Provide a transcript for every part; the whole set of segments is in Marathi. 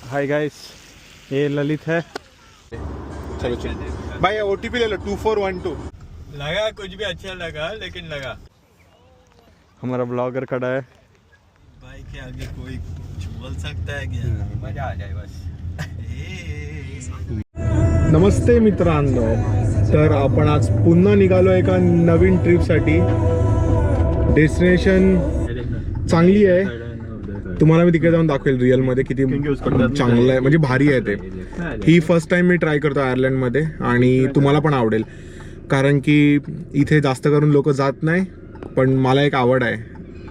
हाय गाइस, ये ललित है। चलो चलो भाई, OTP ले लो 2412। लगा कुछ भी अच्छा लगा, लेकिन लगा। हमारा ब्लॉगर खड़ा है। भाई के आगे कोई कुछ बोल सकता है क्या? मजा आ जाए बस। नमस्ते मित्रांनो, तर आपण आज पुन्हा निघालो एका नवीन ट्रिपसाठी। डेस्टिनेशन चांगली आहे, तुम्हाला मी तिकडे जाऊन दाखवेल रिअलमध्ये किती चांगलं आहे, म्हणजे भारी आहे ते। ही फर्स्ट टाइम मी ट्राय करतो आयर्लंडमध्ये आणि तुम्हाला पण आवडेल, कारण की इथे जास्त करून लोक जात नाही, पण मला एक आवड आहे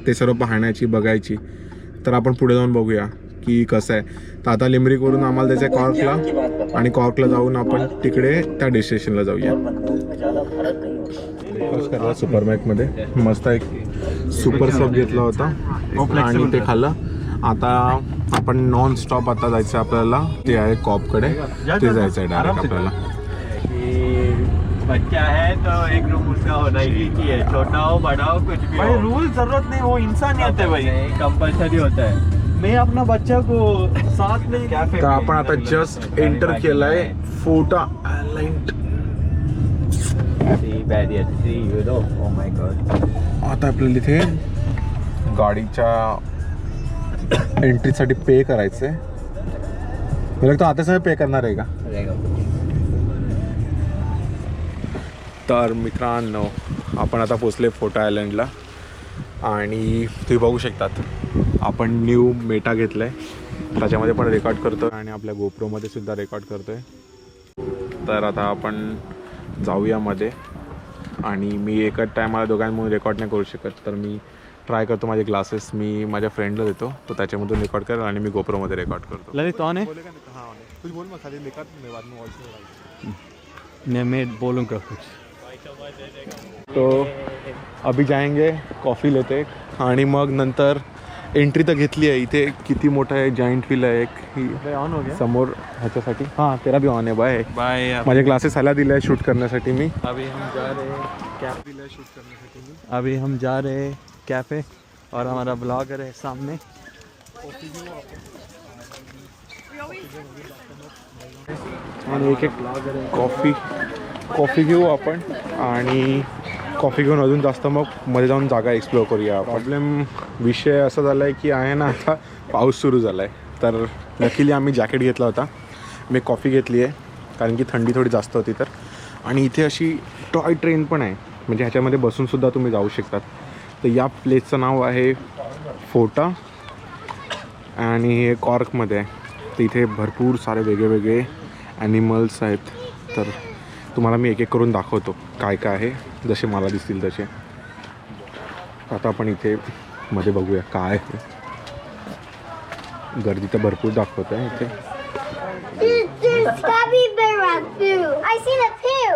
ते सर्व पाहण्याची, बघायची। तर आपण पुढे जाऊन बघूया की कसं आहे। तर आता लिमरिकवरून आम्हाला जायचं आहे कॉर्कला, आणि कॉर्कला जाऊन आपण तिकडे त्या डेस्टिनेशनला जाऊया। ब्रेकफास्ट करला सुपरमॅर्केटमध्ये, मस्त एक सुपर सब घेतला होता आणि ते खाल्लं। आता आपण नॉन स्टॉप आता जायचं आपल्याला, ते आहे कॉपकडे, ते जायचं आहे डायरेक्ट आपल्याला। बच्चा है तो एक रूम उसका होना ही चाहिए, छोटा हो बड़ा हो कुछ भी भाई हो। रूल जरूरत नहीं, वो इंसानियत है भाई। कंपल्सरी होता है। मैं अपना बच्चा को साथ में तर आपण आता जस्ट एंटर केलाय फोर्टा आयलंड। Oh my God. आता आपल्याला इथे गाडीच्या एंट्रीसाठी पे करायचंय। मला तो आता सगळं पे करणार आहे का? तर मित्रांनो, आपण आता पोचले फोर्टा आयलंडला, आणि तुम्ही बघू शकतात आपण न्यू मेटा घेतलाय, त्याच्यामध्ये पण रेकॉर्ड करतो आणि आपल्या गोप्रोमध्ये सुद्धा रेकॉर्ड करतोय। तर आता आपण जाऊया मध्ये, आणि मी एकच टायमाला दोघांमधून रेकॉर्ड नाही करू शकत, तर मी ट्राय करतो माझे ग्लासेस मी माझ्या फ्रेंडला देतो, तो त्याच्यामधून रेकॉर्ड करेल आणि मी गोप्रोमध्ये रेकॉर्ड करतो। ललित ऑन है? कुछ बोल मत, खाली लिखा मैं बाद में वॉइस नहीं, मैं बोलूँगा कुछ। तो अभी जाएंगे, कॉफ़ी लेते, आणि मग नंतर एंट्री तर घेतली आहे। इथे किती मोठा आहे, जॉईंट व्हील आहे एक ऑन हो गया समोर ह्याच्यासाठी। हां, तेरा भी ऑन आहे। Bye bye. माझे ग्लासेस ह्याला दिले आहे शूट करण्यासाठी मी। अभी हम जा रहे हैं कैफे, शूट करण्यासाठी मी। अभी हम जा रहे हैं कैफे, और हमारा ब्लॉगर है सामने। आणि एक कॉफ़ी घेऊ आपण, आणि कॉफ़ी घेऊन अजून जास्त मग मध्ये जाऊन जागा एक्सप्लोर करूया। प्रॉब्लेम विषय असा झाला आहे की आहे ना, आता पाऊस सुरू झाला आहे, तर नक्कीली आम्ही जॅकेट घेतला होता। मी कॉफ़ी घेतली आहे कारण की थंडी थोडी जास्त होती तर। आणि इथे अशी टॉय ट्रेन पण आहे, म्हणजे ह्याच्यामध्ये बसूनसुद्धा तुम्ही जाऊ शकतात। तर या प्लेसचं नाव आहे फोर्टा, आणि हे कॉर्कमध्ये आहे। तर इथे भरपूर सारे वेगळे ॲनिमल्स आहेत, तर तुम्हाला मी एक एक करून दाखवतो काय काय आहे, जसे मला दिसतील तसे। आता आपण इथे मध्ये बघूया काय आहे। गर्दी तर भरपूर दाखवत आहे इथे। There's capybara poo. I seen a poo.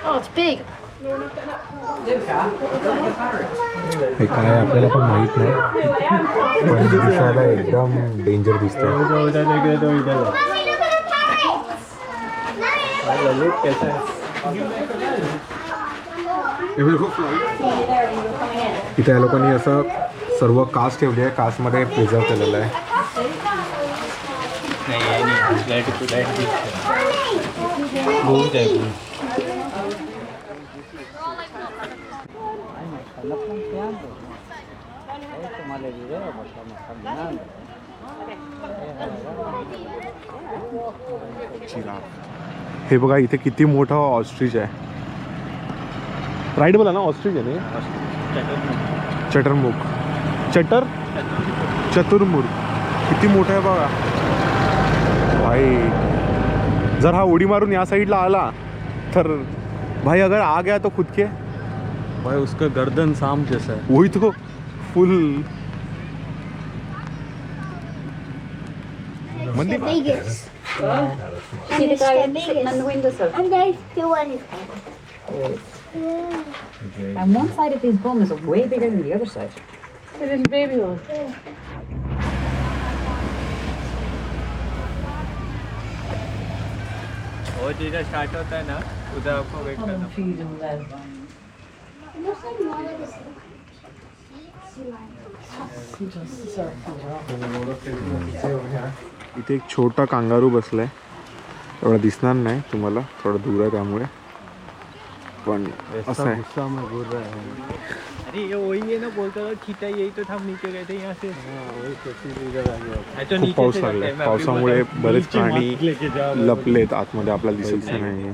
Oh, it's big. हे काय आपल्याला पण माहीत नाही, पण दिसायला एकदम डेंजर दिसतंय। Mommy, look at the parrots. इथे या लोकांनी असं सर्व कास्ट ठेवली आहे, कास्टमध्ये प्रिझर्व केलेलं आहे। हे बघा इथे किती मोठा ऑस्ट्रिच आहे। राईट बोला ना, ऑस्ट्रिच आहे ना, चतुर्मुख किती मोठा आहे बघा भाई। जर हा उडी मारून या साईडला आला तर भाई अगर आ गया तो खुद के भाई उसका गर्दन सांप जैसा है। वही तो फुल मंदी। Vegas. See the guy sitting on the windowsill? And guys, the one. And one side of his bum is way bigger than the other side. It is baby one. वो जिधर स्टार्ट होता है ना, उधर आपको वेट करना। इथे एक छोटा कांगारू बसलाय, एवढा दिसणार नाही तुम्हाला, थोडं दूर आहे त्यामुळे, पण असं आहे. अरे ये वही है ना, बोलता था खींचा यही तो हम नीचे गए थे यहाँ से। खूप पाऊस लागलाय, पावसामुळे बरेच प्राणी लपलेत आतमध्ये, आपल्याला दिसत नाही.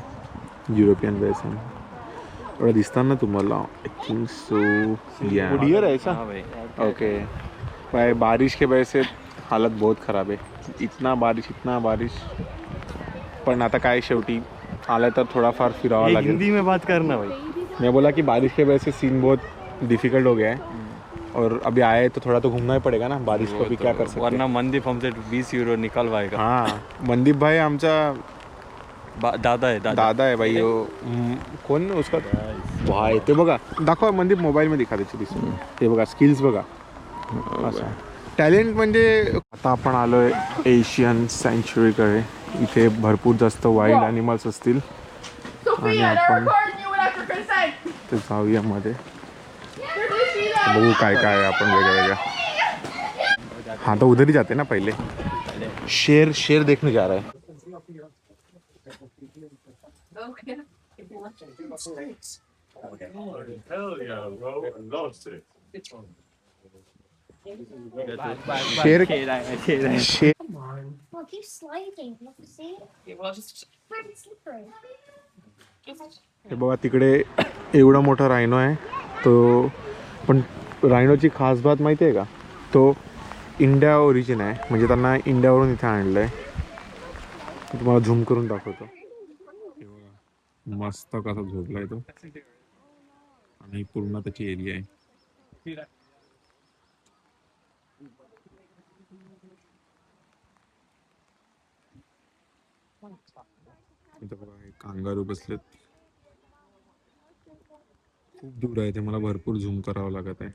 युरोपियन बेसन एवढं दिसतात ना तुम्हाला. आय थिंक सो डियर है ऐसा. ओके. भाई बारिश के वजह से हालत बहुत ख़राब है. इतना बारिश पण आता काय शेवटी आला तर थोडाफार फिरावा लागेल. हिंदी में बात करना भाई. मैं बोला कि बारिश की वजह से सीन बहुत डिफिकल्ट हो गया है और अभी आए तो थोड़ा तो घूमना ही पड़ेगा ना. बारिश को भी क्या कर सकते हैं. वरना मनदीप हमसे 20 यूरो निकलवाएगा. हाँ, मनदीप भाई आमचा दादा है. दादा आहे भाई. कोण उसका भाई ते बघा, दाखवा मनदीप, मोबाईलमध्ये दिखा त्याची दिसून. ते बघा स्किल्स बघा, असं टॅलेंट म्हणजे. आता आपण आलो आहे एशियन सँच्युरीकडे. इथे भरपूर जास्त वाईल्ड ॲनिमल्स असतील आणि आपण ते जाऊया मध्ये, बघू काय काय आहे आपण वेगळ्या. हाँ तो उधर ही जाते ना पहले. शेर देखने जा रहा है. शेर Look, he's sliding. Look, see? Pretty slippery. हे बघा तिकडे एवढा मोठा रायनो आहे तो. पण रायनोची खास बात माहिती आहे का, तो इंडिया ओरिजिन आहे, म्हणजे त्यांना इंडियावरून इथे आणलं आहे. तुम्हाला झूम करून दाखवतो. मस्त कसा झोपलाय तो आणि पूर्ण त्याची एरिया आहे. इथं बघा हे कांगारू बसलेत. खूप दूर आहे ते, मला भरपूर झूम करावं लागत आहे.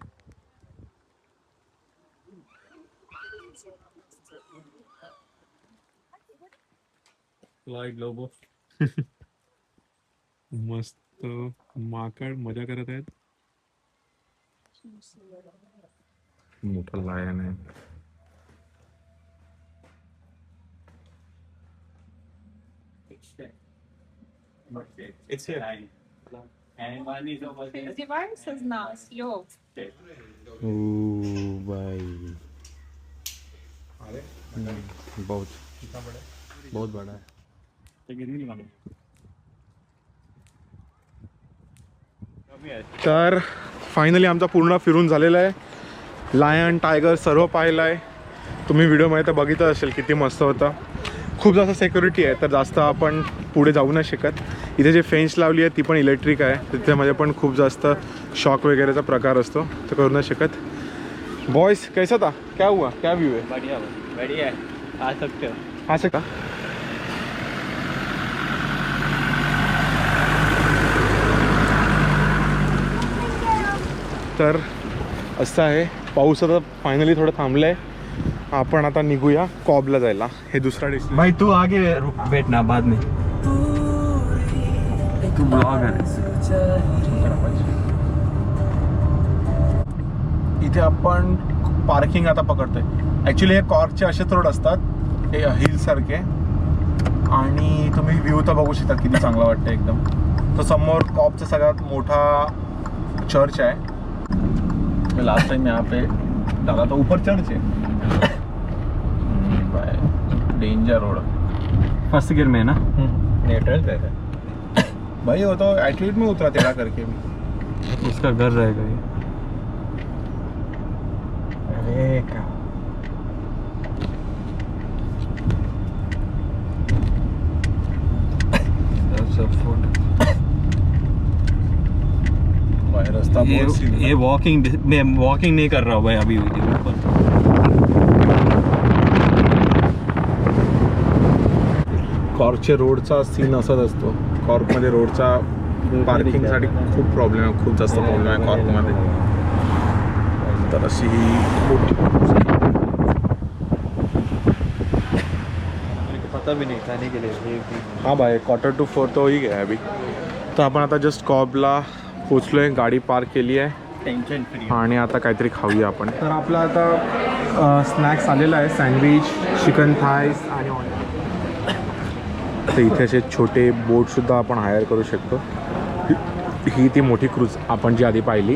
मस्त माकड मजा करत आहेत. मोठा लायन आहे. It's here. And one is over there. The virus is now slow. भाई बहुत बड़ा है. तर फायनली आमचा पूर्ण फिरून झालेला आहे. लायन, टायगर सर्व पाहिलं आहे तुम्ही. व्हिडिओमध्ये तर बघितलं असेल किती मस्त होता. खूप जास्त सिक्युरिटी आहे तर जास्त आपण पुढे जाऊ नाही शकत. इथे जे फेन्स लावली आहे ती पण इलेक्ट्रिक आहे, त्याच्यामध्ये पण खूप जास्त शॉक वगैरेचा प्रकार असतो, तर करू नाही शकत. बॉयज कैसा था, क्या हुआ, क्या व्यू है. बढ़िया है, आ सकते हो. हा का. तर असं आहे, पाऊस आता फायनली थोडं थांबलं आहे. आपण आता निघूया कॉबला जायला. हे दुसरा डेस्टिनेशन. भाई तू आगे रुक, बैठना बाद में. तू ब्लॉगर है. इथे आपण पार्किंग आता पकडतोय. ॲक्च्युली हे कॉर्कचे असेच रोड असतात, हे हिलसारखे, आणि तुम्ही व्ह्यू तर बघू शकता किती चांगला वाटतं एकदम. तो समोर कॉबचा सगळ्यात मोठा चर्च आहे. लास्ट टाइम यहाँ पे डाला तो ऊपर चर्च है. Danger road. फर्स्ट गियर में ना न्यूट्रल पे है भाई. वो तो एटलीट में उतरा तेरा करके भी. उसका घर रहेगा ये. अरे क्या भाई रास्ता बहुत ये वॉकिंग, मैं वॉकिंग नहीं कर रहा हूँ भाई अभी ऊपर. कॉर्कचे रोडचा सीन असाच असतो. कॉर्कमध्ये रोडचा पार्किंगसाठी खूप प्रॉब्लेम आहे, खूप जास्त प्रॉब्लेम आहे कॉर्कमध्ये. तर अशी पता भी नहीं खाने के लिए. हाँ भाई, 3:45 तो हो ही गया है अभी. तर आपण आता जस्ट कॉबला पोचलो आहे, गाडी पार्क केली आहे टेंशन फ्री आणि आता काहीतरी खाऊया आपण. तर आपला आता स्नॅक्स आलेला आहे, सँडविच, चिकन थायस आणि तर इथे असे छोटे बोटसुद्धा आपण हायर करू शकतो. ही ती मोठी क्रूज आपण जी आधी पाहिली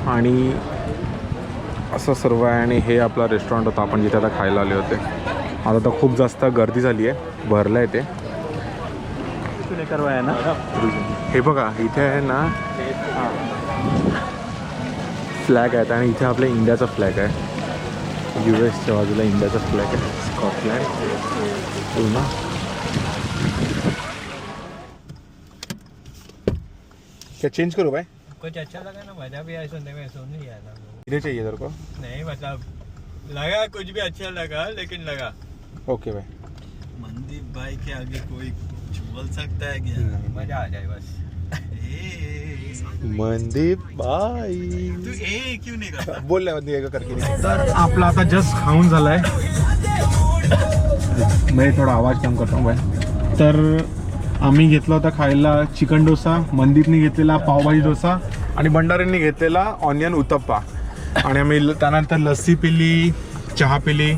आणि असं सर्व आहे. आणि हे आपला रेस्टॉरंट होता आपण जिथे आता खायला आले होते. आता तर खूप जास्त गर्दी झाली आहे, भरलं आहे ते. करवाया ना. हे बघा इथे आहे ना फ्लॅग आहेत आणि इथे आपल्या इंडियाचा फ्लॅग आहे. US च्या बाजूला इंडियाचा फ्लॅग आहे. स्कॉटलँड पूर्ण. क्या चेंज करो भाई? कुछ अच्छा लगा ना, मजा भी आया सुनने में, सुन नहीं आया ना. इधर चाहिए तेरे को? नहीं मतलब लगा कुछ भी अच्छा लगा, लेकिन लगा. ओके भाई. मनदीप भाई के आगे कोई कुछ बोल सकता है क्या? मजा आ जाए बस. मनदीप भाई तू क्यों नहीं करता? बोल करके. तर आपला आता जस्ट खाऊन झालाय. मी थोडा आवाज कम करतो भाई. तर आम्ही घेतला होता खायला चिकन डोसा, मनदीपने घेतलेला पावभाजी डोसा आणि भंडाऱ्यांनी घेतलेला ऑनियन उत्तप्पा. आणि आम्ही त्यानंतर लस्सी पिली, चहा पिली.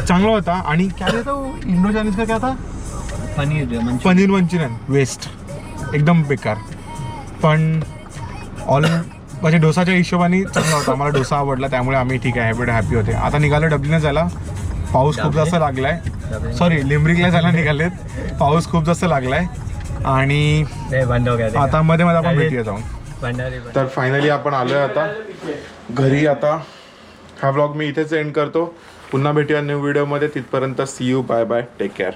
चांगला होता. आणि क्या देता इंडो चायनीज का क्या था? पनीर मंचुरियन वेस्ट, एकदम बेकार. पण म्हणजे डोसाच्या हिशोबाने चांगला होता. आम्हाला डोसा आवडला त्यामुळे आम्ही ठीक आहे हॅपी होते. आता निघालो डबलीने जायला. पाऊस खूप जास्त लागलाय. सॉरी लिमरिकला जायला निघालेत. पाऊस खूप जास्त लागलाय आणि आता मध्ये मध्ये आपण भेटूया जाऊन. तर फायनली आपण आलोय आता घरी. आता हा ब्लॉग मी इथेच एंड करतो. पुन्हा भेटूया न्यू व्हिडिओमध्ये. तिथपर्यंत see you, bye bye, take care.